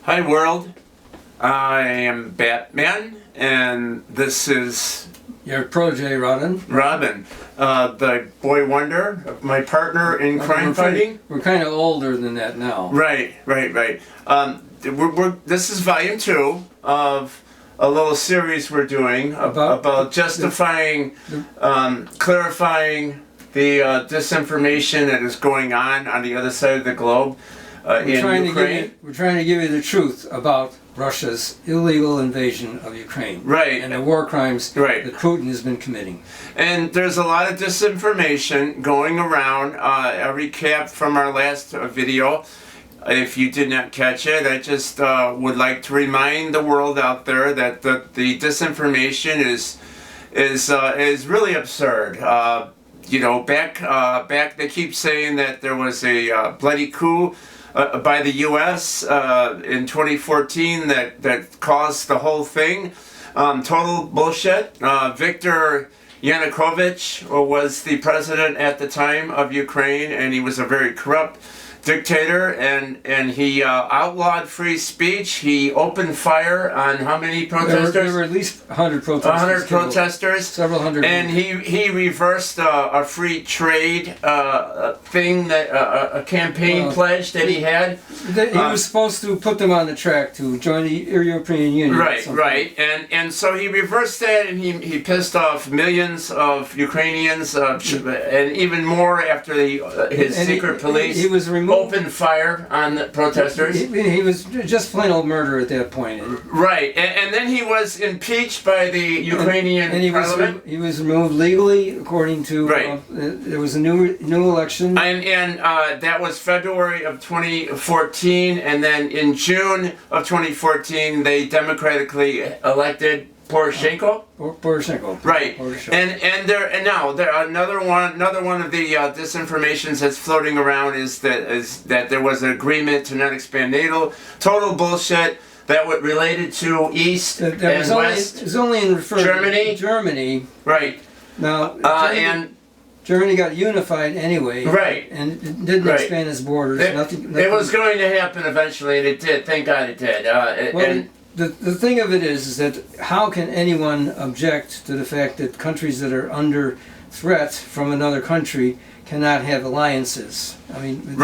Hi world, I am Batman, and this is your protege, Robin. The boy wonder, my partner in crime fighting. We're kind of older than that now. Right. This is volume 2 of a little series we're doing about justifying, clarifying the disinformation that is going on the other side of the globe. In Ukraine. We're trying to give you the truth about Russia's illegal invasion of Ukraine. Right. And the war crimes that Putin has been committing. And there's a lot of disinformation going around. A recap from our last video. If you did not catch it, I just would like to remind the world out there that the disinformation is really absurd. Back they keep saying that there was a bloody coup by the U.S. In 2014 that caused the whole thing. Total bullshit. Viktor Yanukovych was the president at the time of Ukraine, and he was a very corrupt dictator, and he outlawed free speech. He opened fire on how many protesters? There were at least 100 protesters. 100 protesters. Several hundred. And he reversed a free trade thing, that a campaign pledge that he had. He was supposed to put them on the track to join the European Union. Right. And so he reversed that, and he pissed off millions of Ukrainians, and even more after his secret police. He was opened fire on the protesters. He was just plain old murder at that point. Right, and then he was impeached by the Ukrainian parliament. He was removed legally, according to. There was a new election. And that was February of 2014, and then in June of 2014, they democratically elected Poroshenko. Right. Poroshenko. And now another one of the disinformations that's floating around is that there was an agreement to not expand NATO. Total bullshit. That was related to East and West. It was only in Germany. Germany. Right. Now Germany got unified anyway. Right. And it didn't expand its borders. Nothing. It was going to happen eventually, and it did. Thank God it did. The thing of it is that how can anyone object to the fact that countries that are under threat from another country cannot have alliances? I mean, it's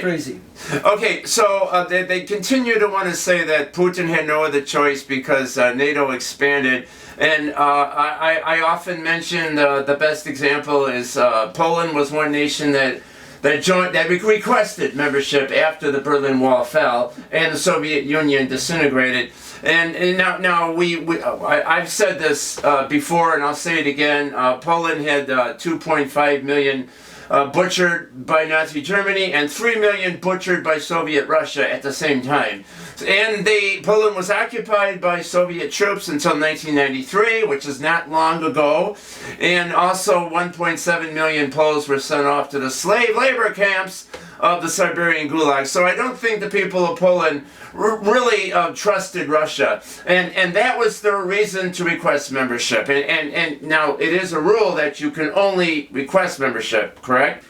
crazy. Okay, so they continue to want to say that Putin had no other choice because NATO expanded. And I often mention the best example is Poland was one nation that requested membership after the Berlin Wall fell and the Soviet Union disintegrated. And now I've said this before, and I'll say it again. Poland had 2.5 million butchered by Nazi Germany and 3 million butchered by Soviet Russia at the same time. And Poland was occupied by Soviet troops until 1993, which is not long ago. And also 1.7 million Poles were sent off to the slave labor camps of the Siberian Gulag. So I don't think the people of Poland really trusted Russia. And that was their reason to request membership. And now it is a rule that you can only request membership, correct?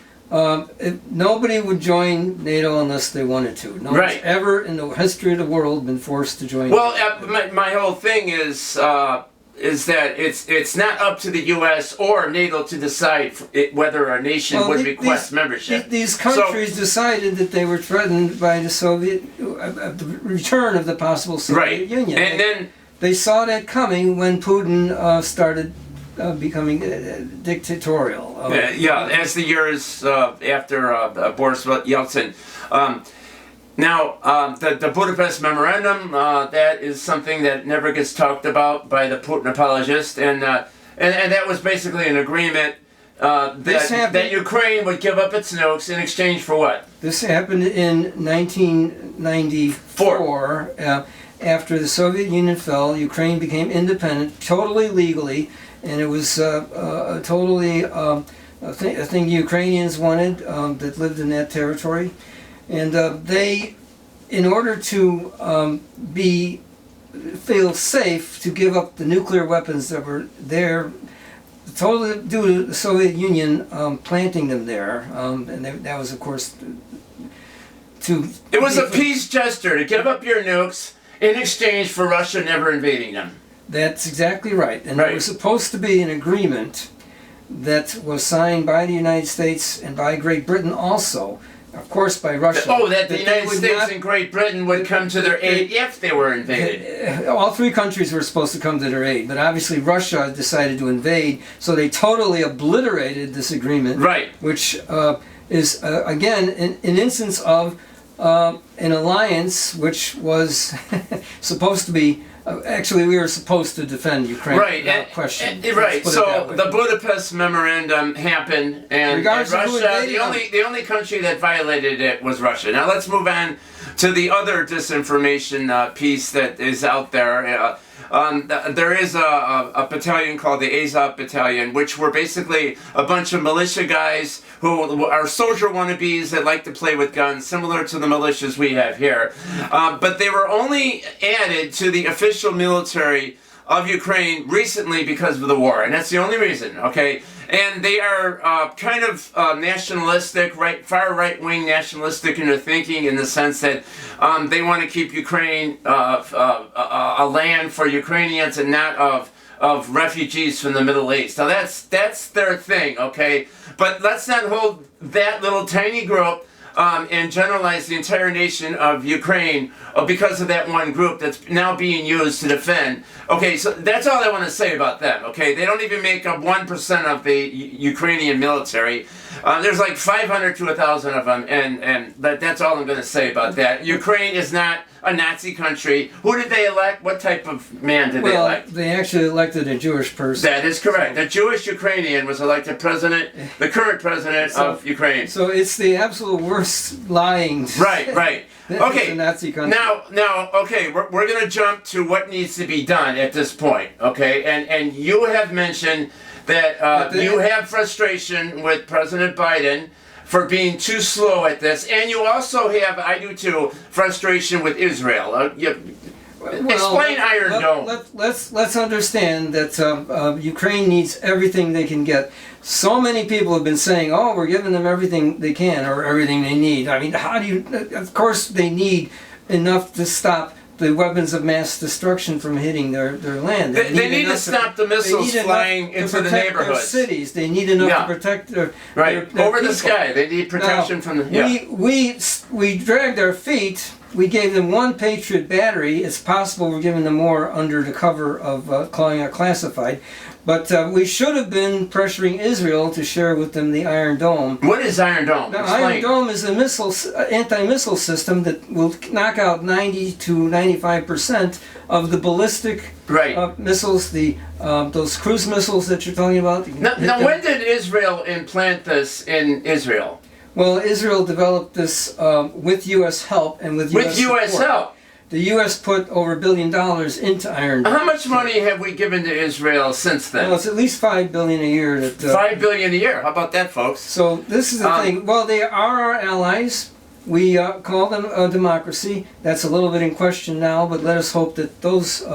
Nobody would join NATO unless they wanted to. Nobody's ever in the history of the world been forced to join. Well, my whole thing is that it's not up to the U.S. or NATO to decide whether a nation would request membership. These countries decided that they were threatened by the return of the possible Soviet Union. And then they saw that coming when Putin started becoming dictatorial. As the years after Boris Yeltsin. Now, the Budapest Memorandum, that is something that never gets talked about by the Putin apologists, and that was basically an agreement that Ukraine would give up its nukes in exchange for what? This happened in 1994. After the Soviet Union fell, Ukraine became independent, totally legally, and it was totally a thing the Ukrainians wanted that lived in that territory. And they, in order to feel safe to give up the nuclear weapons that were there, totally due to the Soviet Union planting them there, and that was, of course, It was a peace gesture to give up your nukes in exchange for Russia never invading them. That's exactly right. And Right. there was supposed to be an agreement that was signed by the United States and by Great Britain also, of course by Russia. Oh, that the they United would States not- and Great Britain would come to their aid if they were invaded. All three countries were supposed to come to their aid, but obviously Russia decided to invade, so they totally obliterated this agreement. Right. Which is, again, an instance of an alliance which was supposed to be. Actually, we were supposed to defend Ukraine, Right, without question. Let's right. put it So that way. the Budapest Memorandum happened, and Regardless of who Russia, invaded the only country that violated it was Russia. Now let's move on to the other disinformation piece that is out there. There is a battalion called the ASAP Battalion, which were basically a bunch of militia guys who are soldier wannabes that like to play with guns, similar to the militias we have here. But they were only added to the official military of Ukraine recently because of the war, and that's the only reason, okay? And they are kind of nationalistic, far right-wing nationalistic in their thinking, in the sense that they want to keep Ukraine a land for Ukrainians and not of refugees from the Middle East. Now that's their thing, okay? But let's not hold that little tiny group and generalize the entire nation of Ukraine because of that one group that's now being used to defend. Okay, so that's all I want to say about them, okay? They don't even make up 1% of the Ukrainian military. There's like 500 to 1,000 of them, and that's all I'm going to say about that. Ukraine is not a Nazi country. Who did they elect? What type of man did they elect? Well, they actually elected a Jewish person. That is correct. A Jewish Ukrainian was elected president, the current president of Ukraine. So it's the absolute worst lying. Right, right. Okay. A Nazi country. Now, okay, we're going to jump to what needs to be done at this point, okay? And you have mentioned that you have frustration with President Biden for being too slow at this, and you also have, I do too, frustration with Israel. Explain Iron Dome. Let's understand that Ukraine needs everything they can get. So many people have been saying, "Oh, we're giving them everything they can or everything they need." I mean, how do you? Of course, they need enough to stop the weapons of mass destruction from hitting their land. They need to stop the missiles flying into the neighborhoods. Their cities. They need enough to protect their over people. the sky. They need protection now, from the. We dragged our feet. We gave them one Patriot battery. It's possible we're giving them more under the cover of calling it classified. But we should have been pressuring Israel to share with them the Iron Dome. What is Iron Dome? Now, Iron Dome is a anti-missile system that will knock out 90 to 95% of the ballistic missiles, those cruise missiles that you're talking about. Now when did Israel implant this in Israel? Well, Israel developed this with U.S. help and with U.S. support. Help. The U.S. put over $1 billion into Iron Dome. How much money have we given to Israel since then? Well, it's at least $5 billion a year. $5 billion a year. How about that, folks? So this is the thing. Well, they are our allies. We call them a democracy. That's a little bit in question now, but let us hope that those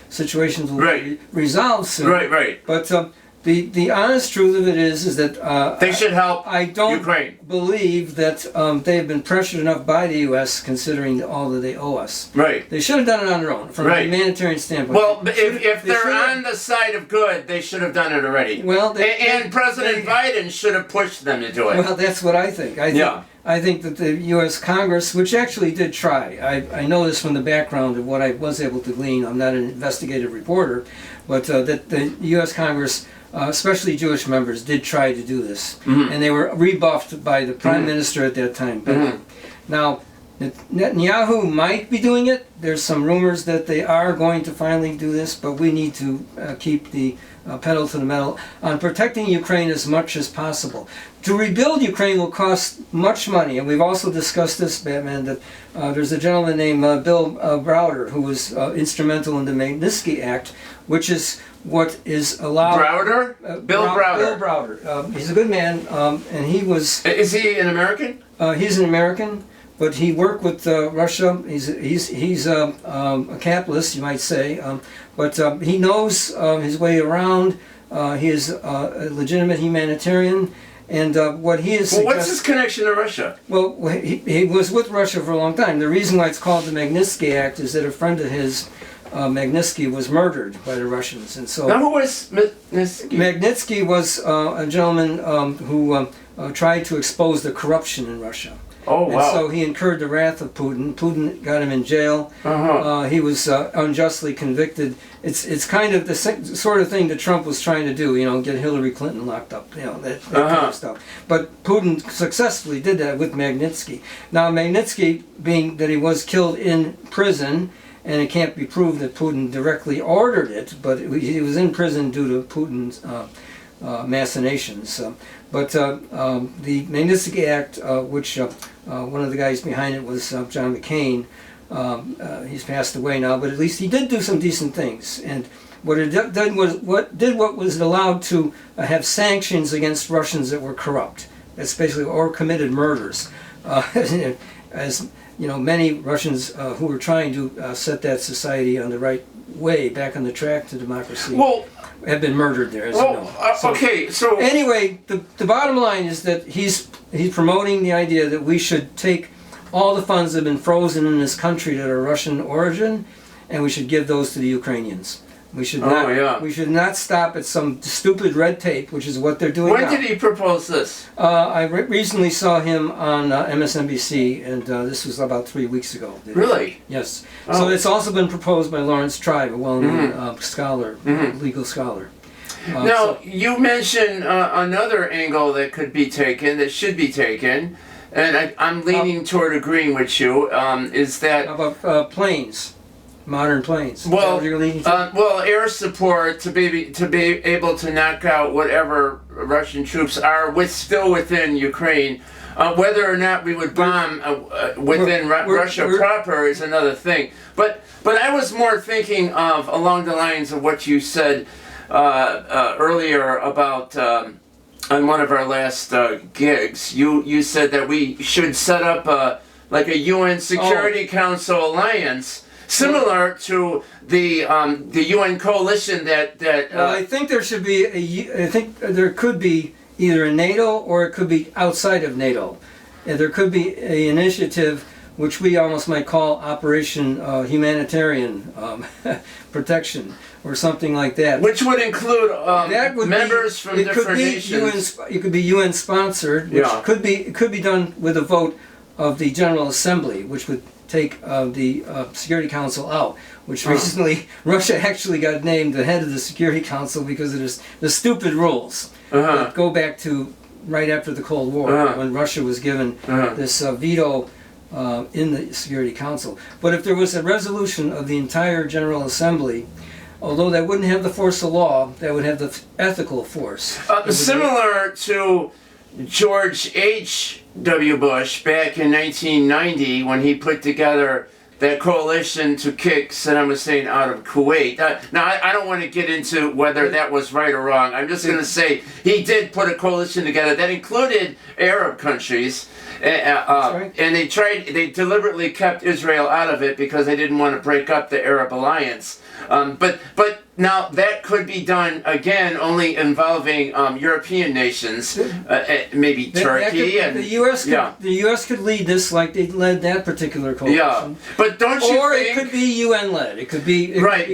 situations will be resolved soon. Right. But the honest truth of it is that they should help I don't Ukraine. Believe that they have been pressured enough by the U.S. considering all that they owe us. Right. They should have done it on their own from a humanitarian standpoint. Well, if they're on the side of good, they should have done it already. Well, and President Biden should have pushed them to do it. Well, that's what I think. I think that the U.S. Congress, which actually did try, I know this from the background of what I was able to glean. I'm not an investigative reporter, but that the U.S. Congress, especially Jewish members, did try to do this. And they were rebuffed by the Prime Minister at that time. Now, Netanyahu might be doing it. There's some rumors that they are going to finally do this, but we need to keep the pedal to the metal on protecting Ukraine as much as possible. To rebuild Ukraine will cost much money, and we've also discussed this, Batman, that there's a gentleman named Bill Browder who was instrumental in the Magnitsky Act, which is what is allowed... Browder? Bill Browder. Bill Browder. He's a good man, and he was... Is he an American? He's an American, but he worked with Russia. He's a capitalist, you might say, but he knows his way around. He is a legitimate humanitarian, And what he is Well, what's his connection to Russia? well, he was with Russia for a long time. The reason why it's called the Magnitsky Act is that a friend of his, Magnitsky, was murdered by the Russians, and so Now, who was Magnitsky? Magnitsky was a gentleman who tried to expose the corruption in Russia. Oh, wow. And so he incurred the wrath of Putin. Putin got him in jail. He was unjustly convicted. It's kind of the sort of thing that Trump was trying to do, get Hillary Clinton locked up, that kind of stuff. But Putin successfully did that with Magnitsky. Now, Magnitsky, being that he was killed in prison, and it can't be proved that Putin directly ordered it, but he was in prison due to Putin's machinations. But the Magnitsky Act, which one of the guys behind it was John McCain. He's passed away now, but at least he did do some decent things. And what it did was what was allowed to have sanctions against Russians that were corrupt, especially or committed murders. As many Russians who were trying to set that society on the right way, back on the track to democracy, have been murdered there, as you know. Okay, so anyway, the bottom line is that he's promoting the idea that we should take all the funds that have been frozen in this country that are Russian origin, and we should give those to the Ukrainians. We should not. We should not stop at some stupid red tape, which is what they're doing now. When did he propose this? I recently saw him on MSNBC, and this was about 3 weeks ago. Really? Yes. So it's also been proposed by Lawrence Tribe, a well-known scholar, legal scholar. Now, you mentioned another angle that could be taken, that should be taken, and I'm leaning toward agreeing with you, is that... How about planes? Modern planes. Well, air support to be able to knock out whatever Russian troops are still within Ukraine. Whether or not we would bomb within Russia proper is another thing. But I was more thinking of along the lines of what you said earlier about on one of our last gigs. You said that we should set up like a UN Security Council alliance. Similar to the UN coalition that. Well, I think there should be I think there could be either a NATO or it could be outside of NATO. And there could be an initiative which we almost might call Operation Humanitarian Protection or something like that. Which would include members from different nations. It could be UN sponsored, which could be done with a vote of the General Assembly, which would take the Security Council out, which recently Russia actually got named the head of the Security Council because of the stupid rules that go back to right after the Cold War when Russia was given this veto in the Security Council. But if there was a resolution of the entire General Assembly, although that wouldn't have the force of law, that would have the ethical force. Similar to George H.W. Bush back in 1990 when he put together that coalition to kick Saddam Hussein out of Kuwait. Now, I don't want to get into whether that was right or wrong. I'm just going to say he did put a coalition together that included Arab countries, and they deliberately kept Israel out of it because they didn't want to break up the Arab alliance. But now that could be done again, only involving European nations, maybe Turkey and the U.S. could lead this like they led that particular coalition. But don't you think? Or it could be UN led. It could be right.